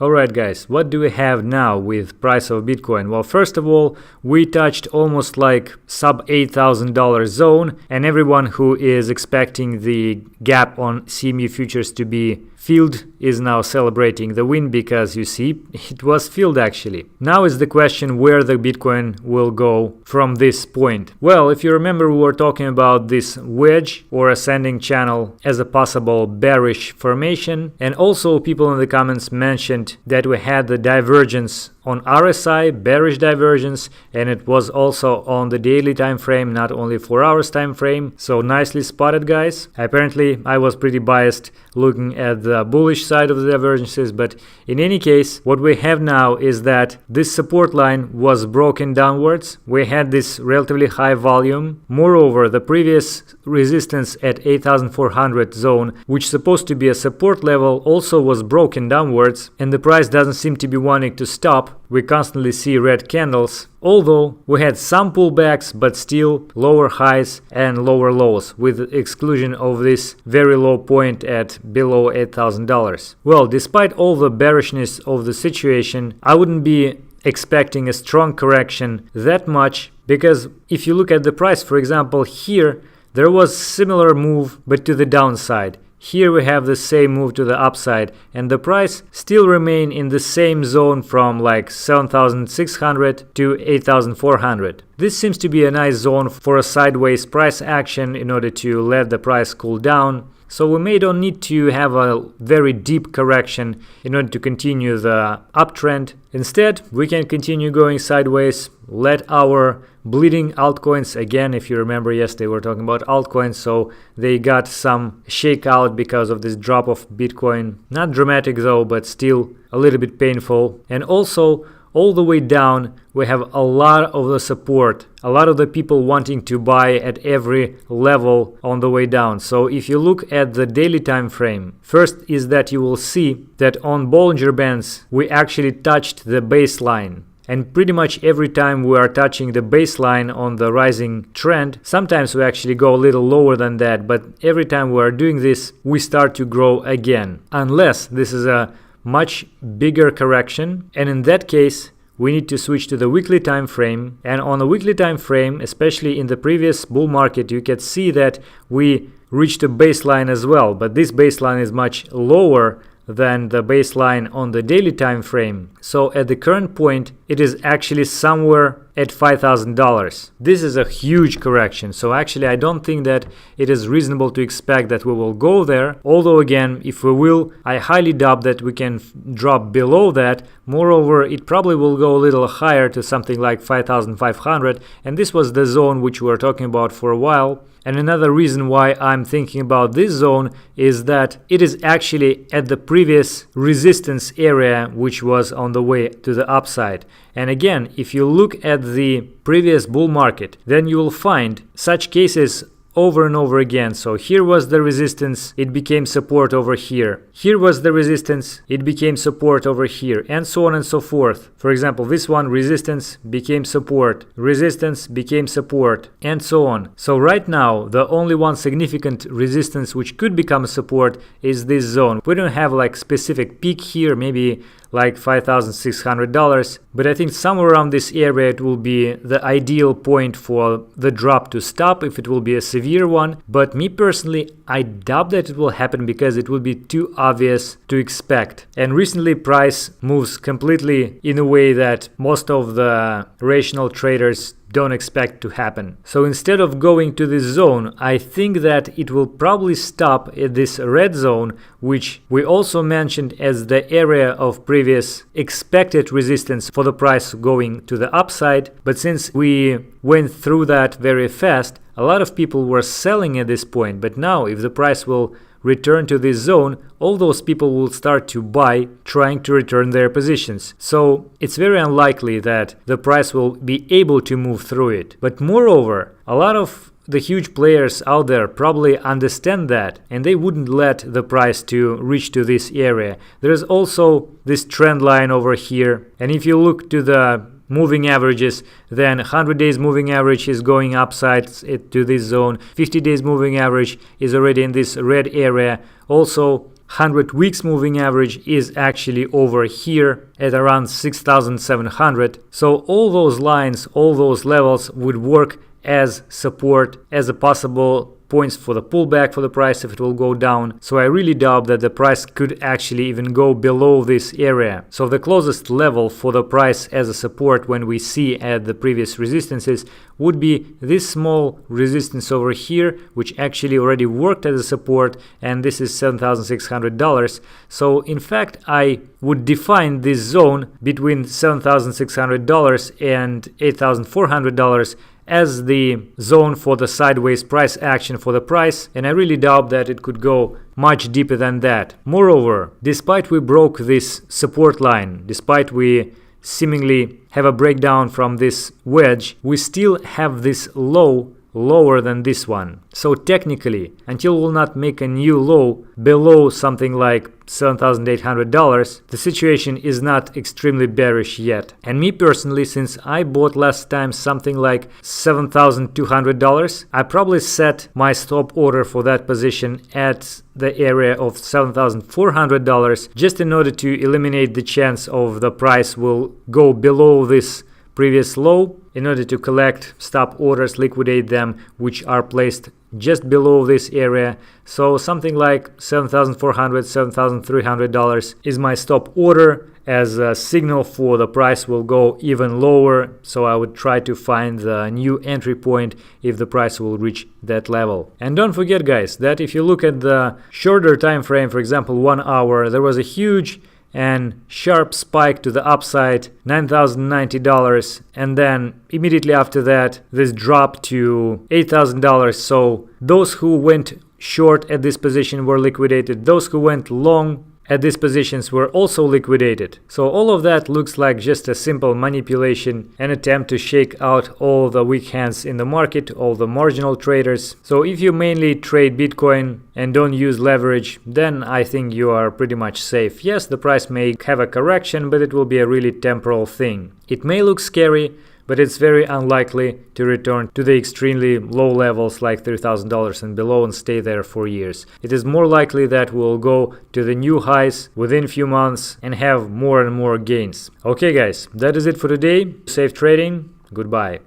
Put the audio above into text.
Alright guys, what do we have now with price of Bitcoin? Well, first of all, we touched almost like sub $8,000 zone, and everyone who is expecting the gap on CME futures to be filled is now celebrating the win, because you see, it was filled actually. Now is the question where the Bitcoin will go from this point. Well, if you remember, we were talking about this wedge or ascending channel as a possible bearish formation, and also people in the comments mentioned that we had the divergence on RSI, bearish divergence, and it was also on the daily time frame, not only 4 hours time frame. So nicely spotted, guys. Apparently I was pretty biased looking at the bullish side of the divergences, but in any case, what we have now is that this support line was broken downwards. We had this relatively high volume. Moreover, the previous resistance at 8,400 zone, which is supposed to be a support level, also was broken downwards, and the price doesn't seem to be wanting to stop. We constantly see red candles, although we had some pullbacks, but still lower highs and lower lows, with the exclusion of this very low point at below $8,000. Well, despite all the bearishness of the situation, I wouldn't be expecting a strong correction that much, because if you look at the price, for example, here there was similar move but to the downside. Here we have the same move to the upside, and the price still remain in the same zone from like 7,600 to 8,400. This seems to be a nice zone for a sideways price action in order to let the price cool down. So we may don't need to have a very deep correction in order to continue the uptrend. Instead, we can continue going sideways, let our bleeding altcoins, again, if you remember yesterday we were talking about altcoins, so they got some shakeout because of this drop of Bitcoin. Not dramatic though, but still a little bit painful. And also, all the way down, we have a lot of the support, a lot of the people wanting to buy at every level on the way down. So if you look at the daily time frame, first is that you will see that on Bollinger Bands, we actually touched the baseline. And pretty much every time we are touching the baseline on the rising trend, sometimes we actually go a little lower than that, but every time we are doing this, we start to grow again. Unless this is a much bigger correction, and in that case we need to switch to the weekly time frame. And on the weekly time frame, especially in the previous bull market, you can see that we reached a baseline as well, but this baseline is much lower than the baseline on the daily time frame. So at the current point, it is actually somewhere at $5,000. This is a huge correction. So actually I don't think that it is reasonable to expect that we will go there. Although again, if we will, I highly doubt that we can drop below that. Moreover, it probably will go a little higher to something like 5,500. And this was the zone which we were talking about for a while. And another reason why I'm thinking about this zone is that it is actually at the previous resistance area, which was on the way to the upside. And again, if you look at the previous bull market, then you will find such cases over and over again. So here was the resistance, it became support over here. Here was the resistance, it became support over here, and so on and so forth. For example, this one, resistance became support, resistance became support, and so on. So right now, the only one significant resistance which could become support is this zone. We don't have like specific peak here, maybe like $5,600, but I think somewhere around this area it will be the ideal point for the drop to stop if it will be a severe one. But me personally, I doubt that it will happen because it will be too obvious to expect. And recently price moves completely in a way that most of the rational traders don't expect to happen. So instead of going to this zone, I think that it will probably stop at this red zone, which we also mentioned as the area of previous expected resistance for the price going to the upside. But since we went through that very fast, a lot of people were selling at this point. But now if the price will return to this zone, all those people will start to buy, trying to return their positions. So it's very unlikely that the price will be able to move through it. But moreover, a lot of the huge players out there probably understand that, and they wouldn't let the price to reach to this area. There is also this trend line over here, and if you look to the moving averages, then 100 days moving average is going upside to this zone. 50 days moving average is already in this red area. Also 100 weeks moving average is actually over here at around 6,700. So all those lines, all those levels would work as support, as a possible points for the pullback for the price if it will go down. So I really doubt that the price could actually even go below this area. So the closest level for the price as a support when we see at the previous resistances would be this small resistance over here, which actually already worked as a support, and this is $7,600. So in fact, I would define this zone between $7,600 and $8,400 as the zone for the sideways price action for the price, and I really doubt that it could go much deeper than that. Moreover, despite we broke this support line, despite we seemingly have a breakdown from this wedge, we still have this low lower than this one. So technically, until we'll not make a new low below something like $7,800, the situation is not extremely bearish yet. And me personally, since I bought last time something like $7,200, I probably set my stop order for that position at the area of $7,400 just in order to eliminate the chance of the price will go below this previous low, in order to collect stop orders, liquidate them, which are placed just below this area. So something like $7,400, $7,300 is my stop order as a signal for the price will go even lower. So I would try to find the new entry point if the price will reach that level. And don't forget, guys, that if you look at the shorter time frame, for example 1 hour, there was a huge and sharp spike to the upside, $9,090, and then immediately after that this dropped to $8,000. So those who went short at this position were liquidated, those who went long at these positions were also liquidated. So all of that looks like just a simple manipulation, an attempt to shake out all the weak hands in the market, all the marginal traders. So if you mainly trade Bitcoin and don't use leverage, then I think you are pretty much safe. Yes, the price may have a correction, but it will be a really temporal thing. It may look scary, but it's very unlikely to return to the extremely low levels like $3,000 and below and stay there for years. It is more likely that we'll go to the new highs within a few months and have more and more gains. Okay guys, that is it for today. Safe trading. Goodbye.